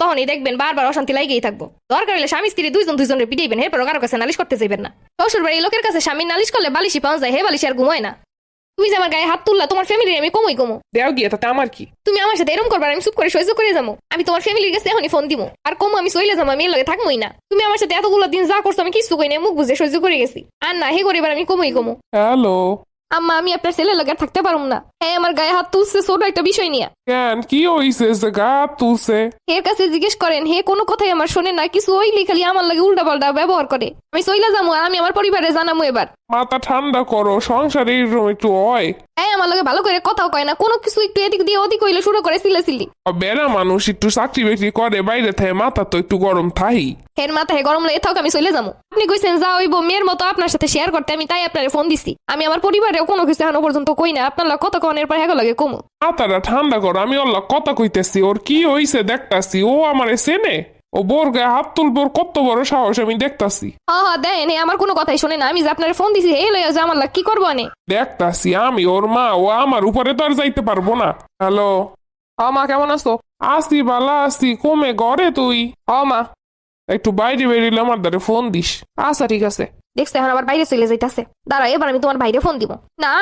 তখনই দেখবেন বারবার অশান্তি লাগেই থাকবো। দরকার হলে স্বামী স্ত্রী দুইজন দুইজনের পিটাইবেন, এরপর কারো কাছে নালিশ করতে যাবেন না। শ্বশুর বাড়ির লোকের কাছে স্বামী নালিশ করলে বালিশি পাওয়া যায়, হে বালিশি আর ঘুমায় না। তুমি যে আমার গায়ে হাত তুললা, তোমার ফ্যামিলির আমি কমই কমো। দেও গিয়ে তাতে আমার কি? তুমি আমার সাথে এরকম করবার, আমি চুপ করে সহ্য করে যাবো? আমি তোমার ফ্যামিলির কাছে এখনই ফোন দিব, আর কমো আমি চলে যাবো, আমি এর লগে থাকবোই না। তুমি আমার সাথে এতগুলো দিন যা করছো আমি কিছু কই না, মুখ বুঝে সহ্য করে গেছি। আর না হে করিবার আমি কমই কমো। হ্যালো, আম্মা আমি আপনার ছেলের লগে আর থাকতে পারুম না। হ্যাঁ আমার গায়ে হাত তুলছে ছোট একটা বিষয় নিয়ে। কেন কি হইছে যে গা তুলছে? এর কাছে জিজ্ঞেস করেন, হে কোনো কথাই আমার শোনে না, কিছু ওইলি খালি আমার লাগে উল্টা পাল্টা ব্যবহার করে। আমি চইলা যাবো, আর আমি আমার পরিবারে জানাবো এবার। মাথা ঠান্ডা করো, সংসারে এরকম একটু হয়। হ্যাঁ আমার লগে ভালো করে কথাও কয় না, কোনো কিছু একটু এদিক দিয়ে ওদিক হইলে শুরু করে সিলেসিলি। বেড়া মানুষ একটু চাকরি বাকরি করে বাইরে থাকে, মাথা তো একটু গরম থাই। এর মাথায় গরম লাগে থাক, আমি চলে যাবো। আপনি কইছেন যা হইব মেয়ের মতো আপনার সাথে শেয়ার করতে, আমি তাই আপনার ফোন দিছি। আমি আমার পরিবারেও কোনো কিছু এখনো পর্যন্ত কই না, আপনার লগে কথা কনের পর হ্যাঁ লাগে কমু। মাথাটা ঠান্ডা করো, আমি ওর লগ কথা কইতেছি, ওর কি হইছে দেখতাছি। ও আমারে চেনে, ও বোর গায়ে হাত তুলবোর কত বড় সাহস আমি দেখতাছি। হ্যাঁ হ্যাঁ দেন, আমার কোনো কথাই শোনে না। আমি যে আপনার ফোন দিছি হে লইয়া যে আমার লাগ কি করবো আনে। দেখতাছি আমি ওর মা, ও আমার উপরে তো আর যাইতে পারবো না। হ্যালো, মা কেমন আছো? আসি বালা আসি, কমে ঘরে তুই? মা। একটু বাইরে বেরিয়ে আমার দ্বারে ফোন দিস। আচ্ছা ঠিক আছে। দেখছো এখন আবার বাইরে চলে যাইতাছে। দাঁড়া এবার আমি তোমার বাইরে ফোন দিব। না